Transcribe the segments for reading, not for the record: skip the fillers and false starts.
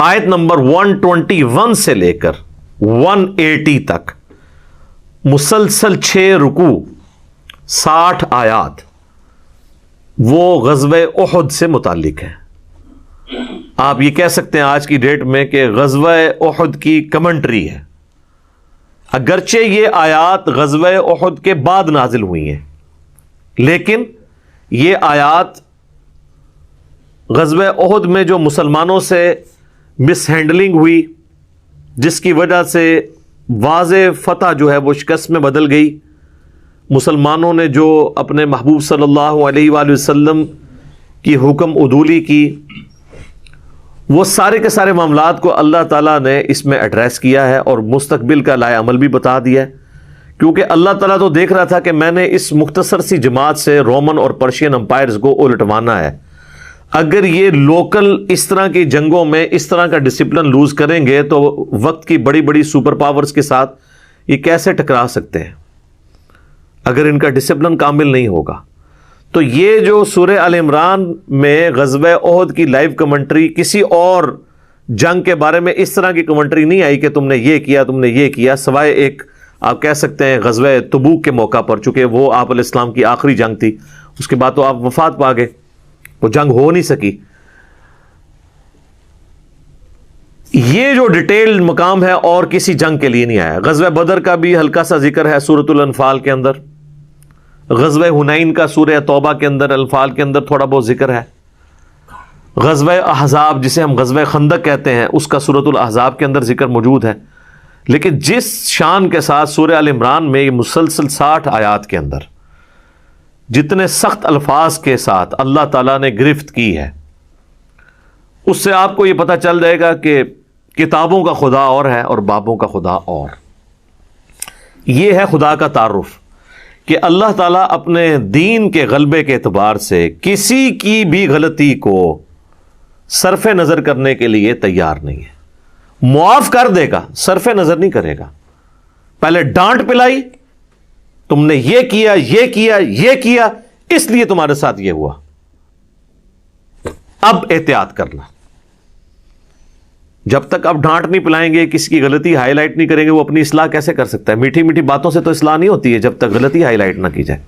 آیت نمبر 121 سے لے کر 180 تک مسلسل 6 رکوع 60 آیات وہ غزوہ احد سے متعلق ہے. آپ یہ کہہ سکتے ہیں آج کی ڈیٹ میں کہ غزوہ احد کی کمنٹری ہے، اگرچہ یہ آیات غزوہ احد کے بعد نازل ہوئی ہیں، لیکن یہ آیات غزوہ احد میں جو مسلمانوں سے مس ہینڈلنگ ہوئی، جس کی وجہ سے واضح فتح جو ہے وہ شکست میں بدل گئی، مسلمانوں نے جو اپنے محبوب صلی اللہ علیہ وآلہ وسلم کی حکم عدولی کی، وہ سارے کے سارے معاملات کو اللہ تعالیٰ نے اس میں ایڈریس کیا ہے اور مستقبل کا لائے عمل بھی بتا دیا ہے. کیونکہ اللہ تعالیٰ تو دیکھ رہا تھا کہ میں نے اس مختصر سی جماعت سے رومن اور پرشین امپائرز کو الٹوانا ہے. اگر یہ لوکل اس طرح کی جنگوں میں اس طرح کا ڈسپلن لوز کریں گے تو وقت کی بڑی بڑی سپر پاورز کے ساتھ یہ کیسے ٹکرا سکتے ہیں اگر ان کا ڈسپلن کامل نہیں ہوگا. تو یہ جو سورہ آل عمران میں غزوہ احد کی لائیو کمنٹری، کسی اور جنگ کے بارے میں اس طرح کی کمنٹری نہیں آئی کہ تم نے یہ کیا تم نے یہ کیا، سوائے ایک آپ کہہ سکتے ہیں غزوہ تبوک کے موقع پر، چونکہ وہ آپ علیہ السلام کی آخری جنگ تھی، اس کے بعد تو آپ وفات پا گئے، وہ جنگ ہو نہیں سکی. یہ جو ڈیٹیل مقام ہے اور کسی جنگ کے لیے نہیں آیا. غزوہ بدر کا بھی ہلکا سا ذکر ہے سورۃ الانفال کے اندر، غزوہ حنین کا سورہ توبہ کے اندر، انفال کے اندر تھوڑا بہت ذکر ہے. غزوہ احزاب جسے ہم غزوہ خندق کہتے ہیں اس کا سورۃ الاحزاب کے اندر ذکر موجود ہے. لیکن جس شان کے ساتھ سورہ آل عمران میں یہ مسلسل 60 آیات کے اندر جتنے سخت الفاظ کے ساتھ اللہ تعالیٰ نے گرفت کی ہے، اس سے آپ کو یہ پتہ چل جائے گا کہ کتابوں کا خدا اور ہے اور بابوں کا خدا اور. یہ ہے خدا کا تعارف کہ اللہ تعالیٰ اپنے دین کے غلبے کے اعتبار سے کسی کی بھی غلطی کو صرف نظر کرنے کے لیے تیار نہیں ہے. معاف کر دے گا، صرف نظر نہیں کرے گا. پہلے ڈانٹ پلائی، تم نے یہ کیا یہ کیا یہ کیا، اس لیے تمہارے ساتھ یہ ہوا، اب احتیاط کرنا. جب تک آپ ڈانٹ نہیں پلائیں گے، کسی کی غلطی ہائی لائٹ نہیں کریں گے، وہ اپنی اصلاح کیسے کر سکتا ہے؟ میٹھی میٹھی باتوں سے تو اصلاح نہیں ہوتی ہے جب تک غلطی ہائی لائٹ نہ کی جائے.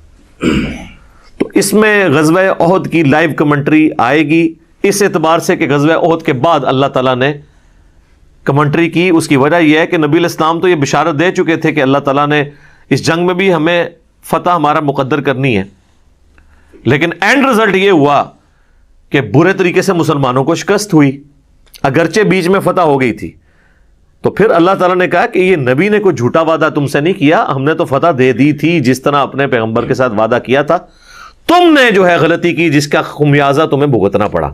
تو اس میں غزوہ احد کی لائیو کمنٹری آئے گی اس اعتبار سے کہ غزوہ احد کے بعد اللہ تعالیٰ نے کمنٹری کی. اس کی وجہ یہ ہے کہ نبی علیہ السلام تو یہ بشارت دے چکے تھے کہ اللہ تعالیٰ نے اس جنگ میں بھی ہمیں فتح ہمارا مقدر کرنی ہے، لیکن اینڈ رزلٹ یہ ہوا کہ برے طریقے سے مسلمانوں کو شکست ہوئی، اگرچہ بیچ میں فتح ہو گئی تھی. تو پھر اللہ تعالیٰ نے کہا کہ یہ نبی نے کوئی جھوٹا وعدہ تم سے نہیں کیا، ہم نے تو فتح دے دی تھی جس طرح اپنے پیغمبر کے ساتھ وعدہ کیا تھا، تم نے جو ہے غلطی کی جس کا خمیازہ تمہیں بھگتنا پڑا.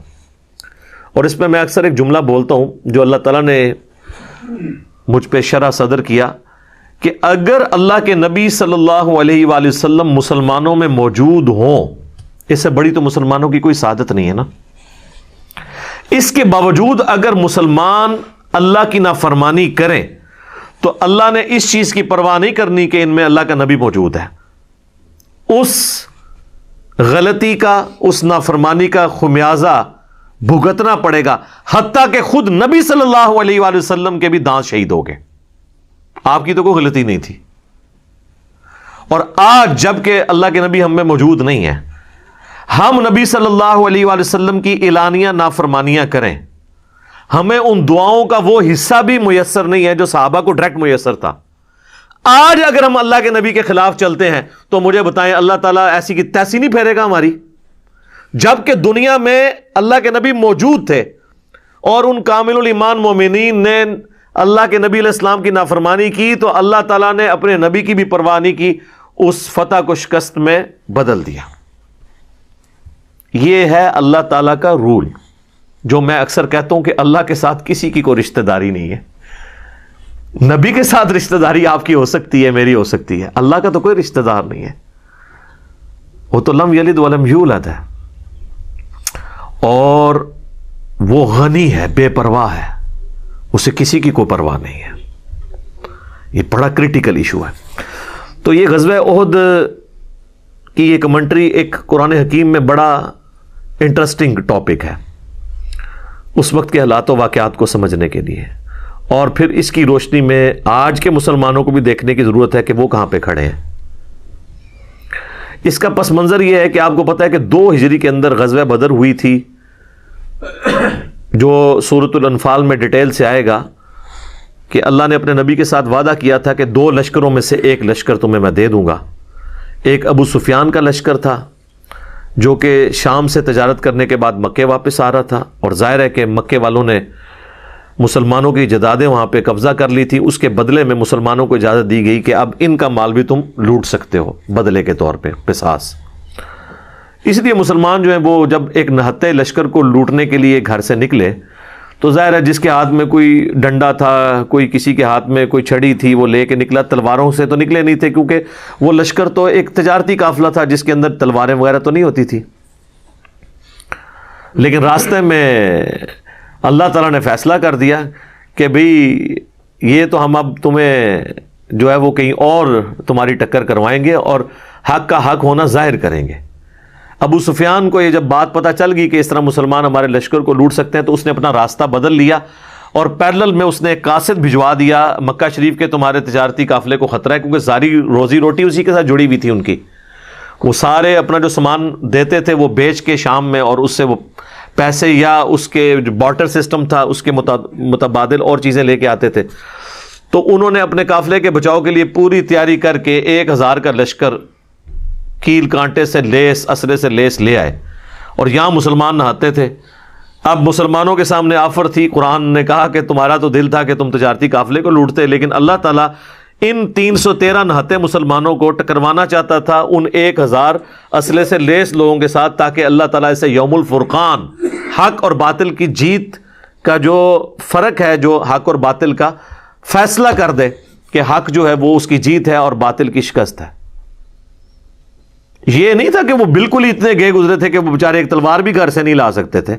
اور اس میں میں اکثر ایک جملہ بولتا ہوں جو اللہ تعالیٰ نے مجھ پہ شرح صدر کیا کہ اگر اللہ کے نبی صلی اللہ علیہ وآلہ وسلم مسلمانوں میں موجود ہوں، اس سے بڑی تو مسلمانوں کی کوئی سعادت نہیں ہے نا. اس کے باوجود اگر مسلمان اللہ کی نافرمانی کریں تو اللہ نے اس چیز کی پرواہ نہیں کرنی کہ ان میں اللہ کا نبی موجود ہے. اس غلطی کا، اس نافرمانی کا خمیازہ بھگتنا پڑے گا، حتیٰ کہ خود نبی صلی اللہ علیہ وآلہ وسلم کے بھی دانت شہید ہو گئے. آپ کی تو کوئی غلطی نہیں تھی. اور آج جب کہ اللہ کے نبی ہم میں موجود نہیں ہے، ہم نبی صلی اللہ علیہ وآلہ وسلم کی اعلانیہ نافرمانیاں کریں، ہمیں ان دعاؤں کا وہ حصہ بھی میسر نہیں ہے جو صحابہ کو ڈائریکٹ میسر تھا. آج اگر ہم اللہ کے نبی کے خلاف چلتے ہیں تو مجھے بتائیں اللہ تعالیٰ ایسی کی تیسی نہیں پھیرے گا ہماری؟ جبکہ دنیا میں اللہ کے نبی موجود تھے اور ان کامل الایمان مومنین نے اللہ کے نبی علیہ السلام کی نافرمانی کی تو اللہ تعالیٰ نے اپنے نبی کی بھی پرواہ نہیں کی، اس فتح کو شکست میں بدل دیا. یہ ہے اللہ تعالیٰ کا رول، جو میں اکثر کہتا ہوں کہ اللہ کے ساتھ کسی کی کوئی رشتہ داری نہیں ہے. نبی کے ساتھ رشتہ داری آپ کی ہو سکتی ہے، میری ہو سکتی ہے، اللہ کا تو کوئی رشتہ دار نہیں ہے. وہ تو لم یلد ولم یولد ہے، اور وہ غنی ہے، بے پرواہ ہے، اسے کسی کی کوئی پرواہ نہیں ہے. یہ بڑا کریٹیکل ایشو ہے. تو یہ غزوہ احد کی یہ کمنٹری ایک قرآن حکیم میں بڑا انٹرسٹنگ ٹاپک ہے. اس وقت کے حالات و واقعات کو سمجھنے کے لیے، اور پھر اس کی روشنی میں آج کے مسلمانوں کو بھی دیکھنے کی ضرورت ہے کہ وہ کہاں پہ کھڑے ہیں۔ اس کا پس منظر یہ ہے کہ آپ کو پتہ ہے کہ 2 ہجری کے اندر غزوہ بدر ہوئی تھی، جو سورۃ الانفال میں ڈیٹیل سے آئے گا کہ اللہ نے اپنے نبی کے ساتھ وعدہ کیا تھا کہ 2 لشکروں میں سے ایک لشکر تمہیں میں دے دوں گا۔ ایک ابو سفیان کا لشکر تھا جو کہ شام سے تجارت کرنے کے بعد مکے واپس آ رہا تھا، اور ظاہر ہے کہ مکے والوں نے مسلمانوں کی جدادیں وہاں پہ قبضہ کر لی تھی، اس کے بدلے میں مسلمانوں کو اجازت دی گئی کہ اب ان کا مال بھی تم لوٹ سکتے ہو بدلے کے طور پہ، قصاص۔ اس لیے مسلمان جو ہیں وہ جب ایک نہتے لشکر کو لوٹنے کے لیے گھر سے نکلے تو ظاہر ہے جس کے ہاتھ میں کوئی ڈنڈا تھا، کوئی کسی کے ہاتھ میں کوئی چھڑی تھی، وہ لے کے نکلا۔ تلواروں سے تو نکلے نہیں تھے کیونکہ وہ لشکر تو ایک تجارتی قافلہ تھا جس کے اندر تلواریں وغیرہ تو نہیں ہوتی تھی، لیکن راستے میں اللہ تعالیٰ نے فیصلہ کر دیا کہ بھئی یہ تو ہم اب تمہیں جو ہے وہ کہیں اور تمہاری ٹکر کروائیں گے اور حق کا حق ہونا ظاہر کریں گے۔ ابو سفیان کو یہ جب بات پتہ چل گئی کہ اس طرح مسلمان ہمارے لشکر کو لوٹ سکتے ہیں تو اس نے اپنا راستہ بدل لیا، اور پیرلل میں اس نے ایک قاصد بھجوا دیا مکہ شریف کے تمہارے تجارتی قافلے کو خطرہ ہے، کیونکہ ساری روزی روٹی اسی کے ساتھ جڑی ہوئی تھی ان کی۔ وہ سارے اپنا جو سامان دیتے تھے وہ بیچ کے شام میں، اور اس سے وہ پیسے یا اس کے جو بارٹر سسٹم تھا اس کے متبادل اور چیزیں لے کے آتے تھے۔ تو انہوں نے اپنے قافلے کے بچاؤ کے لیے پوری تیاری کر کے 1000 کا لشکر کیل کانٹے سے لیس، اسرے سے لیس لے آئے، اور یہاں مسلمان نہاتے تھے۔ اب مسلمانوں کے سامنے آفر تھی، قرآن نے کہا کہ تمہارا تو دل تھا کہ تم تجارتی قافلے کو لوٹتے، لیکن اللہ تعالیٰ ان 313 نہتے مسلمانوں کو ٹکروانا چاہتا تھا ان 1000 اسلحے سے لیس لوگوں کے ساتھ، تاکہ اللہ تعالیٰ اسے یوم الفرقان، حق اور باطل کی جیت کا جو فرق ہے، جو حق اور باطل کا فیصلہ کر دے کہ حق جو ہے وہ اس کی جیت ہے اور باطل کی شکست ہے۔ یہ نہیں تھا کہ وہ بالکل ہی اتنے گئے گزرے تھے کہ وہ بیچارے ایک تلوار بھی گھر سے نہیں لا سکتے تھے۔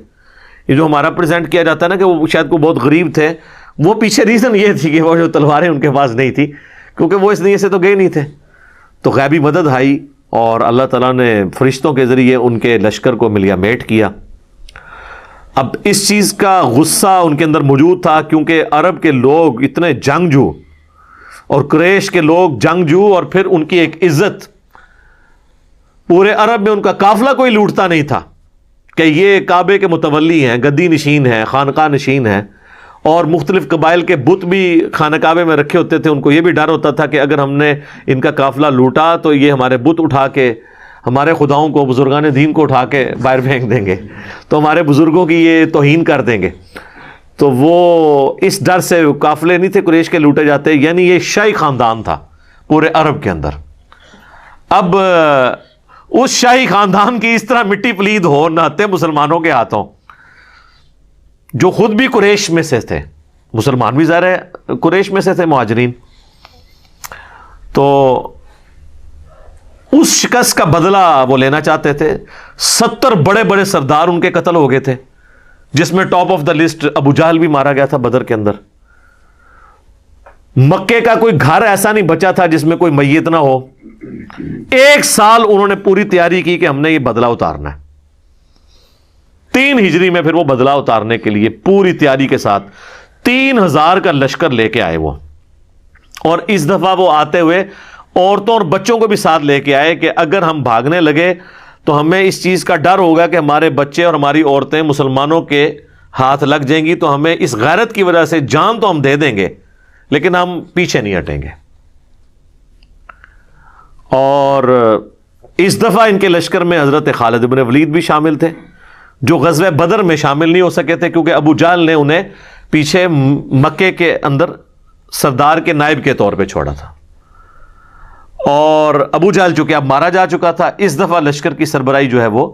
یہ جو ہمارا پریزنٹ کیا جاتا ہے نا کہ وہ شاید کو بہت غریب تھے، وہ پیچھے ریزن یہ تھی کہ وہ جو تلواریں ان کے پاس نہیں تھی، کیونکہ وہ اس نیت سے تو گئے نہیں تھے۔ تو غیبی مدد آئی اور اللہ تعالیٰ نے فرشتوں کے ذریعے ان کے لشکر کو ملیا میٹ کیا۔ اب اس چیز کا غصہ ان کے اندر موجود تھا، کیونکہ عرب کے لوگ اتنے جنگجو اور قریش کے لوگ جنگجو، اور پھر ان کی ایک عزت، پورے عرب میں ان کا قافلہ کوئی لوٹتا نہیں تھا کہ یہ کعبے کے متولی ہیں، گدی نشین ہیں، خانقاہ نشین ہیں، اور مختلف قبائل کے بت بھی خانہ کعبے میں رکھے ہوتے تھے۔ ان کو یہ بھی ڈر ہوتا تھا کہ اگر ہم نے ان کا قافلہ لوٹا تو یہ ہمارے بت اٹھا کے، ہمارے خداؤں کو، بزرگان دین کو اٹھا کے باہر پھینک دیں گے، تو ہمارے بزرگوں کی یہ توہین کر دیں گے۔ تو وہ اس ڈر سے قافلے نہیں تھے قریش کے لوٹے جاتے، یعنی یہ شاہی خاندان تھا پورے عرب کے اندر۔ اب اس شاہی خاندان کی اس طرح مٹی پلید ہو نہتے مسلمانوں کے ہاتھوں، جو خود بھی قریش میں سے تھے، مسلمان بھی ظاہر ہے قریش میں سے تھے، مہاجرین، تو اس شکست کا بدلہ وہ لینا چاہتے تھے۔ 70 بڑے بڑے سردار ان کے قتل ہو گئے تھے، جس میں ٹاپ آف دا لسٹ ابو جہل بھی مارا گیا تھا بدر کے اندر۔ مکے کا کوئی گھر ایسا نہیں بچا تھا جس میں کوئی میت نہ ہو۔ 1 سال انہوں نے پوری تیاری کی کہ ہم نے یہ بدلہ اتارنا ہے۔ 3 ہجری میں پھر وہ بدلہ اتارنے کے لیے پوری تیاری کے ساتھ 3000 کا لشکر لے کے آئے وہ، اور اس دفعہ وہ آتے ہوئے عورتوں اور بچوں کو بھی ساتھ لے کے آئے کہ اگر ہم بھاگنے لگے تو ہمیں اس چیز کا ڈر ہوگا کہ ہمارے بچے اور ہماری عورتیں مسلمانوں کے ہاتھ لگ جائیں گی، تو ہمیں اس غیرت کی وجہ سے جان تو ہم دے دیں گے لیکن ہم پیچھے نہیں ہٹیں گے۔ اور اس دفعہ ان کے لشکر میں حضرت خالد بن ولید بھی شامل تھے، جو غزوہ بدر میں شامل نہیں ہو سکے تھے کیونکہ ابو جہل نے انہیں پیچھے مکے کے اندر سردار کے نائب کے طور پہ چھوڑا تھا، اور ابو جہل چونکہ اب مارا جا چکا تھا، اس دفعہ لشکر کی سربراہی جو ہے وہ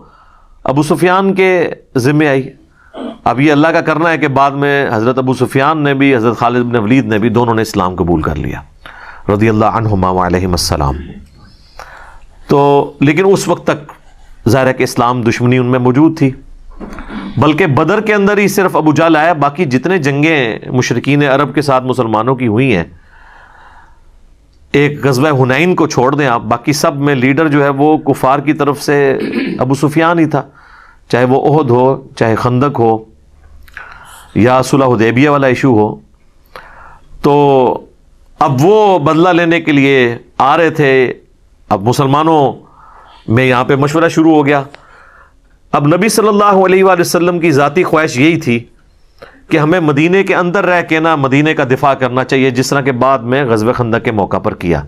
ابو سفیان کے ذمے آئی۔ اب یہ اللہ کا کرنا ہے کہ بعد میں حضرت ابو سفیان نے بھی، حضرت خالد بن ولید نے بھی، دونوں نے اسلام قبول کر لیا رضی اللہ عنہما وعلیہم السلام۔ تو لیکن اس وقت تک ظاہر ہے کہ اسلام دشمنی ان میں موجود تھی، بلکہ بدر کے اندر ہی صرف ابو جہل آیا، باقی جتنے جنگیں مشرکین عرب کے ساتھ مسلمانوں کی ہوئی ہیں، ایک غزوہ حنین کو چھوڑ دیں آپ، باقی سب میں لیڈر جو ہے وہ کفار کی طرف سے ابو سفیان ہی تھا، چاہے وہ احد ہو، چاہے خندق ہو، یا صلح حدیبیہ والا ایشو ہو، تو اب وہ بدلہ لینے کے لیے آ رہے تھے. اب مسلمانوں میں یہاں پہ مشورہ شروع ہو گیا. اب نبی صلی اللہ علیہ وآلہ وسلم کی ذاتی خواہش یہی تھی کہ ہمیں مدینے کے اندر رہ کے نا مدینے کا دفاع کرنا چاہیے، جس طرح کہ بعد میں غزوہ خندق کے موقع پر کیا.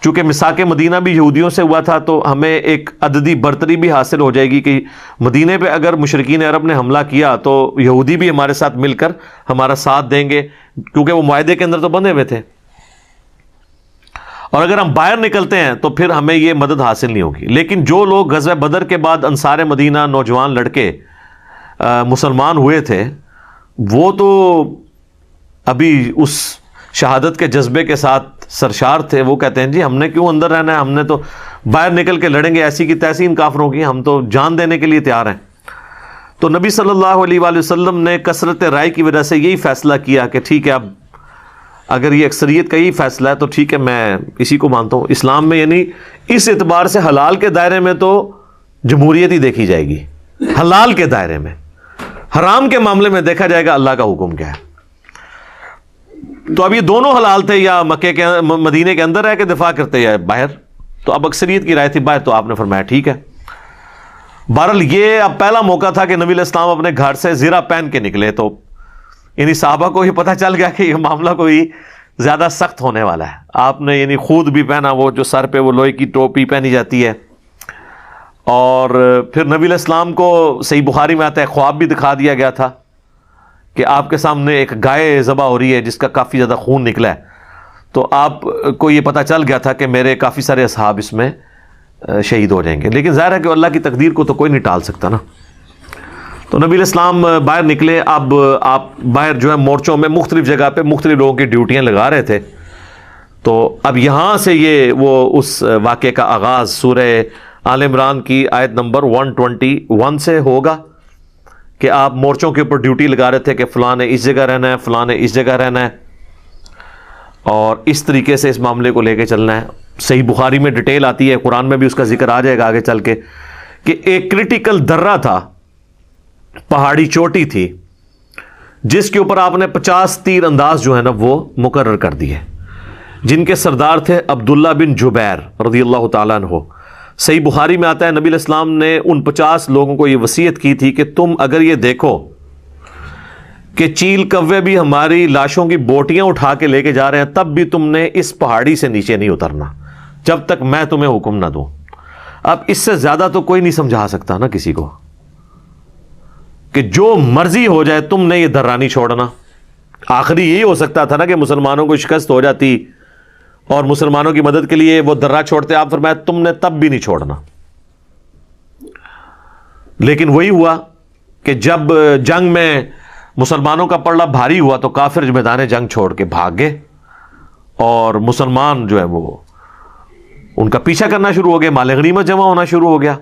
چونکہ میثاق مدینہ بھی یہودیوں سے ہوا تھا، تو ہمیں ایک عددی برتری بھی حاصل ہو جائے گی کہ مدینے پہ اگر مشرکین عرب نے حملہ کیا تو یہودی بھی ہمارے ساتھ مل کر ہمارا ساتھ دیں گے، کیونکہ وہ معاہدے کے اندر تو بندھے ہوئے تھے. اور اگر ہم باہر نکلتے ہیں تو پھر ہمیں یہ مدد حاصل نہیں ہوگی. لیکن جو لوگ غزوہ بدر کے بعد انصار مدینہ نوجوان لڑکے مسلمان ہوئے تھے، وہ تو ابھی اس شہادت کے جذبے کے ساتھ سرشار تھے. وہ کہتے ہیں جی ہم نے کیوں اندر رہنا ہے، ہم نے تو باہر نکل کے لڑیں گے ایسی کی تیسی ان کافروں کی، ہم تو جان دینے کے لیے تیار ہیں. تو نبی صلی اللہ علیہ وآلہ وسلم نے کثرت رائے کی وجہ سے یہی فیصلہ کیا کہ ٹھیک ہے، اب اگر یہ اکثریت کا یہی فیصلہ ہے تو ٹھیک ہے، میں اسی کو مانتا ہوں. اسلام میں یعنی اس اعتبار سے حلال کے دائرے میں تو جمہوریت ہی دیکھی جائے گی، حلال کے دائرے میں. حرام کے معاملے میں دیکھا جائے گا اللہ کا حکم کیا ہے. تو اب یہ دونوں حلال تھے، یا مکے کے مدینے کے اندر رہ کے دفاع کرتے یا باہر. تو اب اکثریت کی رائے تھی باہر، تو آپ نے فرمایا ٹھیک ہے. بہرحال یہ اب پہلا موقع تھا کہ نبی علیہ السلام اپنے گھر سے زرہ پہن کے نکلے. تو یعنی صحابہ کو یہ پتہ چل گیا کہ یہ معاملہ کوئی زیادہ سخت ہونے والا ہے. آپ نے یعنی خود بھی پہنا، وہ جو سر پہ وہ لوہے کی ٹوپی پہنی جاتی ہے. اور پھر نبی علیہ السلام کو صحیح بخاری میں آتا ہے خواب بھی دکھا دیا گیا تھا کہ آپ کے سامنے ایک گائے ذبح ہو رہی ہے جس کا کافی زیادہ خون نکلا ہے. تو آپ کو یہ پتہ چل گیا تھا کہ میرے کافی سارے اصحاب اس میں شہید ہو جائیں گے. لیکن ظاہر ہے کہ اللہ کی تقدیر کو تو کوئی نہیں ٹال سکتا نا. تو نبی علیہ السلام باہر نکلے. اب آپ باہر جو ہے مورچوں میں مختلف جگہ پہ مختلف لوگوں کی ڈیوٹیاں لگا رہے تھے. تو اب یہاں سے یہ وہ اس واقعے کا آغاز سورہ آل عمران کی آیت نمبر 121 سے ہوگا کہ آپ مورچوں کے اوپر ڈیوٹی لگا رہے تھے کہ فلاں نے اس جگہ رہنا ہے، فلاں نے اس جگہ رہنا ہے، اور اس طریقے سے اس معاملے کو لے کے چلنا ہے. صحیح بخاری میں ڈیٹیل آتی ہے، قرآن میں بھی اس کا ذکر آ جائے گا آگے چل کے، کہ ایک کرٹیکل درہ تھا، پہاڑی چوٹی تھی، جس کے اوپر آپ نے 50 تیر انداز جو ہے نا وہ مقرر کر دیے، جن کے سردار تھے عبداللہ بن جبیر رضی اللہ تعالیٰ عنہ. صحیح بخاری میں آتا ہے نبی علیہ السلام نے ان 50 لوگوں کو یہ وصیت کی تھی کہ تم اگر یہ دیکھو کہ چیل کوے بھی ہماری لاشوں کی بوٹیاں اٹھا کے لے کے جا رہے ہیں، تب بھی تم نے اس پہاڑی سے نیچے نہیں اترنا جب تک میں تمہیں حکم نہ دوں. اب اس سے زیادہ تو کوئی نہیں سمجھا سکتا نا کسی کو کہ جو مرضی ہو جائے تم نے یہ درہ نہیں چھوڑنا. آخری یہی ہو سکتا تھا نا کہ مسلمانوں کو شکست ہو جاتی اور مسلمانوں کی مدد کے لیے وہ درہ چھوڑتے. آپ فرمایا تم نے تب بھی نہیں چھوڑنا. لیکن وہی ہوا کہ جب جنگ میں مسلمانوں کا پلڑا بھاری ہوا تو کافر میدان جنگ چھوڑ کے بھاگ گئے، اور مسلمان جو ہے وہ ان کا پیچھا کرنا شروع ہو گئے. مال غنیمت جمع ہونا شروع ہو گیا.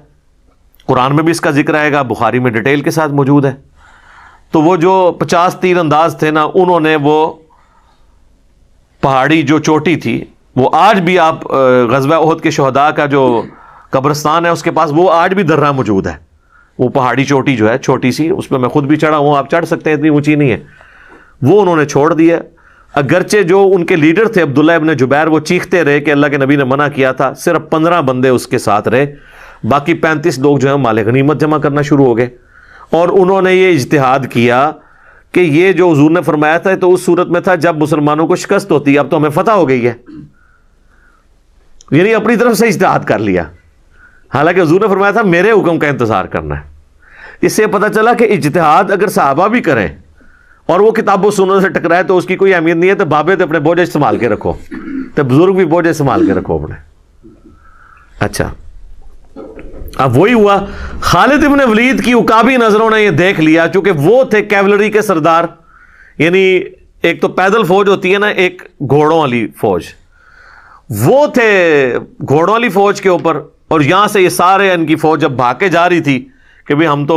قرآن میں بھی اس کا ذکر آئے گا، بخاری میں ڈیٹیل کے ساتھ موجود ہے. تو وہ جو 50 تیر انداز تھے نا، انہوں نے وہ پہاڑی جو چوٹی تھی، وہ آج بھی آپ غزوہ احد کے شہداء کا جو قبرستان ہے اس کے پاس وہ آج بھی درہ موجود ہے. وہ پہاڑی چوٹی جو ہے چھوٹی سی، اس پہ میں خود بھی چڑھا ہوں، آپ چڑھ سکتے ہیں، اتنی اونچی نہیں ہے. وہ انہوں نے چھوڑ دیا. اگرچہ جو ان کے لیڈر تھے عبداللہ ابن جبیر، وہ چیختے رہے کہ اللہ کے نبی نے منع کیا تھا. صرف 15 بندے اس کے ساتھ رہے، باقی 35 لوگ جو ہیں مال غنیمت جمع کرنا شروع ہو گئے. اور انہوں نے یہ اجتہاد کیا کہ یہ جو حضور نے فرمایا تھا تو اس صورت میں تھا جب مسلمانوں کو شکست ہوتی ہے، اب تو ہمیں فتح ہو گئی ہے، یعنی اپنی طرف سے اجتہاد کر لیا. حالانکہ حضور نے فرمایا تھا میرے حکم کا انتظار کرنا ہے. اس سے پتہ چلا کہ اجتہاد اگر صحابہ بھی کریں اور وہ کتاب و سنت سے ٹکرائے تو اس کی کوئی اہمیت نہیں ہے. تو بابے تو اپنے بوجھ سنبھال کے رکھو، تو بزرگ بھی بوجھ سنبھال کے رکھو اپنے. اچھا، اب وہی ہوا. خالد ابن ولید کی عقابی نظروں نے یہ دیکھ لیا، چونکہ وہ تھے کیولری کے سردار. یعنی ایک تو پیدل فوج ہوتی ہے نا، ایک گھوڑوں والی فوج، وہ تھے گھوڑوں والی فوج کے اوپر. اور یہاں سے یہ سارے ان کی فوج جب بھاگ کے جا رہی تھی کہ بھئی ہم تو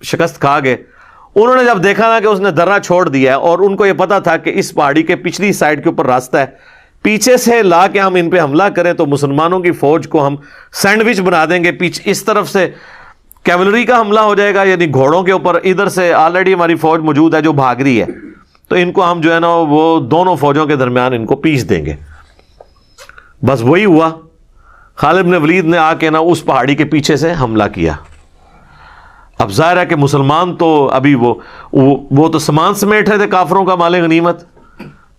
شکست کھا گئے، انہوں نے جب دیکھا نا کہ اس نے درہ چھوڑ دیا ہے، اور ان کو یہ پتا تھا کہ اس پہاڑی کے پچھلی سائڈ کے اوپر راستہ ہے، پیچھے سے لا کے ہم ان پہ حملہ کریں تو مسلمانوں کی فوج کو ہم سینڈوچ بنا دیں گے. پیچھے اس طرف سے کیولری کا حملہ ہو جائے گا، یعنی گھوڑوں کے اوپر، ادھر سے آلریڈی ہماری فوج موجود ہے جو بھاگ رہی ہے، تو ان کو ہم جو ہے نا وہ دونوں فوجوں کے درمیان ان کو پیس دیں گے. بس وہی ہوا. خالد بن ولید نے آ کے نا اس پہاڑی کے پیچھے سے حملہ کیا. اب ظاہر ہے کہ مسلمان تو ابھی وہ تو سامان سمیٹ رہے تھے کافروں کا مال غنیمت،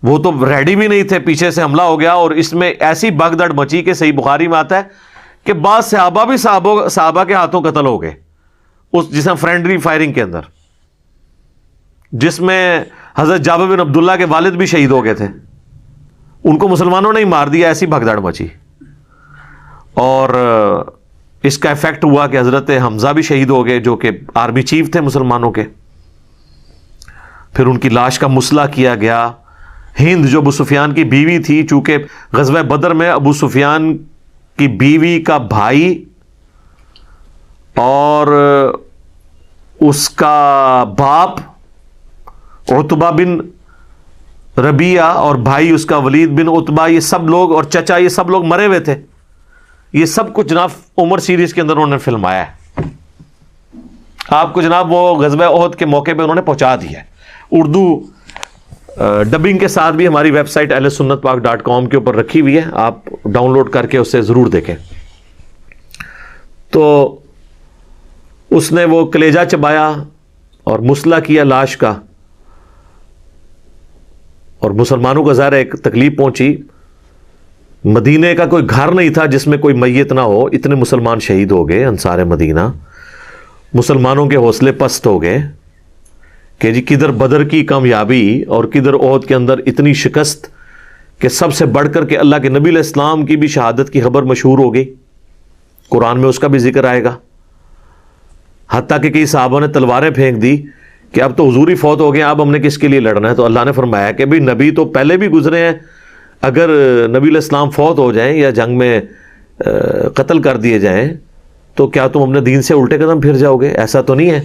وہ تو ریڈی بھی نہیں تھے. پیچھے سے حملہ ہو گیا اور اس میں ایسی بھگدڑ مچی کہ صحیح بخاری میں آتا ہے کہ بعض صحابہ بھی صحابہ کے ہاتھوں قتل ہو گئے اس جس میں فرینڈلی فائرنگ کے اندر، جس میں حضرت جابر بن عبداللہ کے والد بھی شہید ہو گئے تھے. ان کو مسلمانوں نے ہی مار دیا، ایسی بھگدڑ مچی. اور اس کا ایفیکٹ ہوا کہ حضرت حمزہ بھی شہید ہو گئے جو کہ آرمی چیف تھے مسلمانوں کے. پھر ان کی لاش کا مسئلہ کیا گیا. ہند جو ابو سفیان کی بیوی تھی، چونکہ غزوہ بدر میں ابو سفیان کی بیوی کا بھائی اور اس کا باپ عتبہ بن ربیعہ اور بھائی اس کا ولید بن عتبہ، یہ سب لوگ، اور چچا، یہ سب لوگ مرے ہوئے تھے. یہ سب کچھ جناب عمر سیریز کے اندر انہوں نے فلمایا ہے. آپ کو جناب وہ غزوہ احد کے موقع پہ انہوں نے پہنچا دیا ہے. اردو ڈبنگ کے ساتھ بھی ہماری ویب سائٹ ahlsunnatpak.com کے اوپر رکھی ہوئی ہے، آپ ڈاؤن لوڈ کر کے اسے ضرور دیکھیں. تو اس نے وہ کلیجہ چبایا اور مسئلہ کیا لاش کا، اور مسلمانوں کو ظاہر ایک تکلیف پہنچی. مدینے کا کوئی گھر نہیں تھا جس میں کوئی میت نہ ہو. اتنے مسلمان شہید ہو گئے انصار مدینہ. مسلمانوں کے حوصلے پست ہو گئے کہ جی کدھر بدر کی کامیابی اور کدھر احد کے اندر اتنی شکست کہ سب سے بڑھ کر کے اللہ کے نبی علیہ السلام کی بھی شہادت کی خبر مشہور ہو گئی. قرآن میں اس کا بھی ذکر آئے گا. حتیٰ کہ کئی صحابہ نے تلواریں پھینک دی کہ اب تو حضور ہی فوت ہو گئے، اب ہم نے کس کے لیے لڑنا ہے. تو اللہ نے فرمایا کہ بھئی نبی تو پہلے بھی گزرے ہیں، اگر نبی علیہ السلام فوت ہو جائیں یا جنگ میں قتل کر دیے جائیں تو کیا تم اپنے دین سے الٹے قدم پھر جاؤ گے؟ ایسا تو نہیں ہے.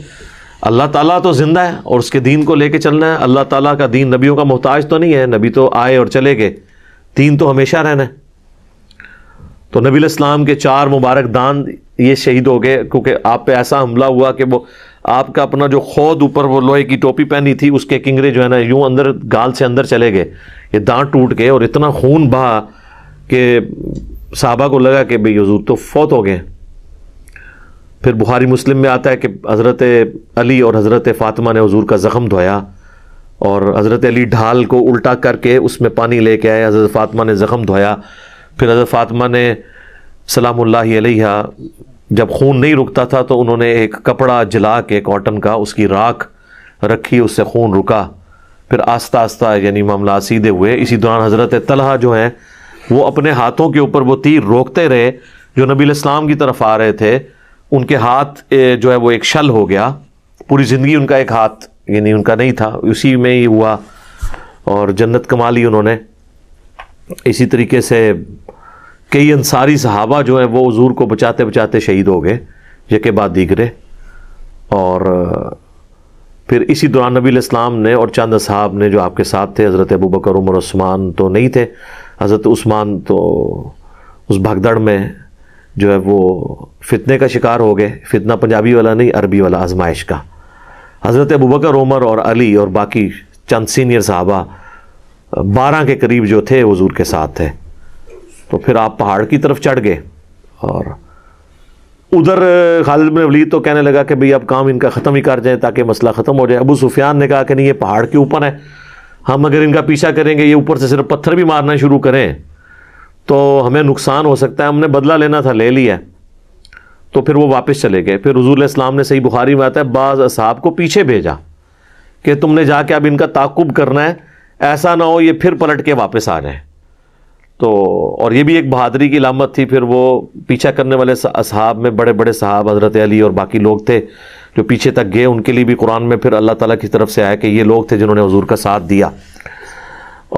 اللہ تعالیٰ تو زندہ ہے اور اس کے دین کو لے کے چلنا ہے. اللہ تعالیٰ کا دین نبیوں کا محتاج تو نہیں ہے، نبی تو آئے اور چلے گئے، دین تو ہمیشہ رہنا ہے. تو نبی علیہ السلام کے 4 مبارک دان یہ شہید ہو گئے کیونکہ آپ پہ ایسا حملہ ہوا کہ وہ آپ کا اپنا جو خود اوپر وہ لوہے کی ٹوپی پہنی تھی اس کے کنگرے جو ہے نا یوں اندر گال سے اندر چلے گئے، یہ دانت ٹوٹ گئے اور اتنا خون بہا کہ صحابہ کو لگا کہ بھئی حضور تو فوت ہو گئے. پھر بخاری مسلم میں آتا ہے کہ حضرت علی اور حضرت فاطمہ نے حضور کا زخم دھویا اور حضرت علی ڈھال کو الٹا کر کے اس میں پانی لے کے آئے، حضرت فاطمہ نے زخم دھویا. پھر حضرت فاطمہ نے سلام اللہ علیہ جب خون نہیں رکتا تھا تو انہوں نے ایک کپڑا جلا کے کاٹن کا اس کی راکھ رکھی، اس سے خون رکا. پھر آہستہ آہستہ یعنی معاملات سیدھے ہوئے. اسی دوران حضرت طلحہ جو ہیں وہ اپنے ہاتھوں کے اوپر وہ تیر روکتے رہے جو نبی علیہ السلام کی طرف آ رہے تھے. ان کے ہاتھ جو ہے وہ ایک شل ہو گیا. پوری زندگی ان کا ایک ہاتھ یعنی ان کا نہیں تھا، اسی میں ہی ہوا اور جنت کما لی انہوں نے. اسی طریقے سے کئی انصاری صحابہ جو ہیں وہ حضور کو بچاتے بچاتے شہید ہو گئے یکے بعد دیگرے. اور پھر اسی دوران نبی علیہ السلام نے اور چند اصحاب نے جو آپ کے ساتھ تھے، حضرت ابو بکر، عمر، عثمان تو نہیں تھے. حضرت عثمان تو اس بھگدڑ میں جو ہے وہ فتنے کا شکار ہو گئے. فتنہ پنجابی والا نہیں، عربی والا، آزمائش کا. حضرت ابو بکر، عمر اور علی اور باقی چند سینئر صحابہ 12 کے قریب جو تھے حضور کے ساتھ تھے. تو پھر آپ پہاڑ کی طرف چڑھ گئے اور ادھر خالد بن ولید تو کہنے لگا کہ بھئی اب کام ان کا ختم ہی کر جائیں تاکہ مسئلہ ختم ہو جائے. ابو سفیان نے کہا کہ نہیں، یہ پہاڑ کے اوپر ہے، ہم اگر ان کا پیچھا کریں گے، یہ اوپر سے صرف پتھر بھی مارنا شروع کریں تو ہمیں نقصان ہو سکتا ہے. ہم نے بدلہ لینا تھا، لے لیا. تو پھر وہ واپس چلے گئے. پھر حضور علیہ السلام نے صحیح بخاری میں آتا ہے بعض اصحاب کو پیچھے بھیجا کہ تم نے جا کے اب ان کا تعاقب کرنا ہے، ایسا نہ ہو یہ پھر پلٹ کے واپس آ جائیں. تو اور یہ بھی ایک بہادری کی علامت تھی. پھر وہ پیچھا کرنے والے اصحاب میں بڑے بڑے صحاب حضرت علی اور باقی لوگ تھے جو پیچھے تک گئے. ان کے لیے بھی قرآن میں پھر اللہ تعالیٰ کی طرف سے آیا کہ یہ لوگ تھے جنہوں نے حضور کا ساتھ دیا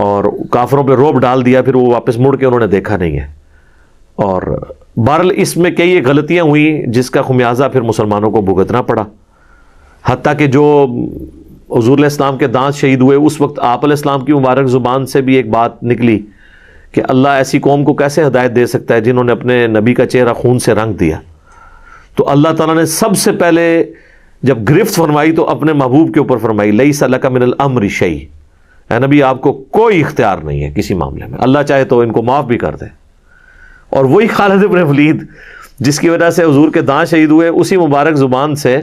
اور کافروں پہ رعب ڈال دیا. پھر وہ واپس مڑ کے انہوں نے دیکھا نہیں ہے. اور بہرحال اس میں کئی غلطیاں ہوئیں جس کا خمیازہ پھر مسلمانوں کو بھگتنا پڑا. حتیٰ کہ جو حضور علیہ السلام کے دانت شہید ہوئے اس وقت آپ علیہ السلام کی مبارک زبان سے بھی ایک بات نکلی کہ اللہ ایسی قوم کو کیسے ہدایت دے سکتا ہے جنہوں نے اپنے نبی کا چہرہ خون سے رنگ دیا. تو اللہ تعالیٰ نے سب سے پہلے جب گرفت فرمائی تو اپنے محبوب کے اوپر فرمائی لیس لک من الامر شیء، اے نبی آپ کو کوئی اختیار نہیں ہے کسی معاملے میں، اللہ چاہے تو ان کو معاف بھی کر دے۔ اور وہی خالد بن ولید جس کی وجہ سے حضور کے داں شہید ہوئے، اسی مبارک زبان سے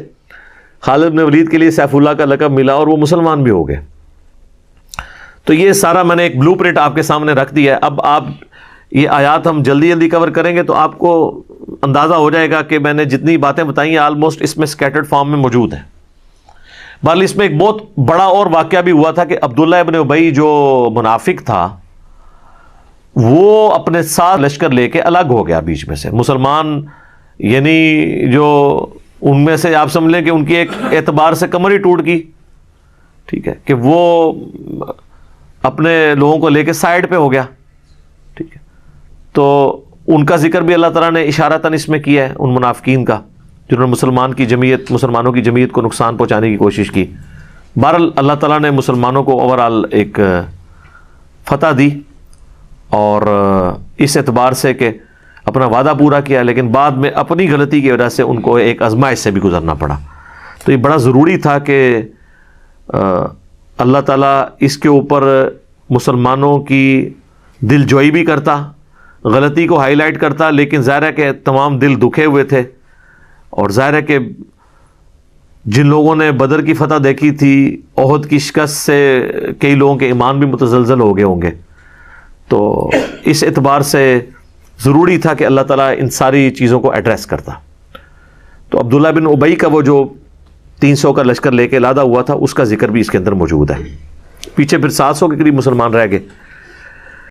خالد بن ولید کے لیے سیف اللہ کا لقب ملا اور وہ مسلمان بھی ہو گئے۔ تو یہ سارا میں نے ایک بلو پرنٹ آپ کے سامنے رکھ دیا ہے۔ اب آپ یہ آیات ہم جلدی جلدی کور کریں گے تو آپ کو اندازہ ہو جائے گا کہ میں نے جتنی باتیں بتائی ہیں آلموسٹ اس میں سکیٹرڈ فارم میں موجود ہیں۔ بہرحال اس میں ایک بہت بڑا اور واقعہ بھی ہوا تھا کہ عبداللہ ابن ابی جو منافق تھا وہ اپنے ساتھ لشکر لے کے الگ ہو گیا بیچ میں سے۔ مسلمان یعنی جو ان میں سے آپ سمجھ لیں کہ ان کی ایک اعتبار سے کمر ہی ٹوٹ گئی، ٹھیک ہے، کہ وہ اپنے لوگوں کو لے کے سائڈ پہ ہو گیا، ٹھیک ہے۔ تو ان کا ذکر بھی اللہ تعالیٰ نے اشارتاً اس میں کیا ہے، ان منافقین کا جنہوں نے مسلمانوں کی جمعیت کو نقصان پہنچانے کی کوشش کی۔ بہرحال اللہ تعالیٰ نے مسلمانوں کو اوورآل ایک فتح دی اور اس اعتبار سے کہ اپنا وعدہ پورا کیا، لیکن بعد میں اپنی غلطی کی وجہ سے ان کو ایک آزمائش سے بھی گزرنا پڑا۔ تو یہ بڑا ضروری تھا کہ اللہ تعالیٰ اس کے اوپر مسلمانوں کی دل جوئی بھی کرتا، غلطی کو ہائی لائٹ کرتا، لیکن ظاہر ہے کہ تمام دل دکھے ہوئے تھے، اور ظاہر ہے کہ جن لوگوں نے بدر کی فتح دیکھی تھی، احد کی شکست سے کئی لوگوں کے ایمان بھی متزلزل ہو گئے ہوں گے۔ تو اس اعتبار سے ضروری تھا کہ اللہ تعالیٰ ان ساری چیزوں کو ایڈریس کرتا۔ تو عبداللہ بن ابی کا وہ جو 300 کا لشکر لے کے لادہ ہوا تھا اس کا ذکر بھی اس کے اندر موجود ہے۔ پیچھے پھر 700 کے قریب مسلمان رہ گئے۔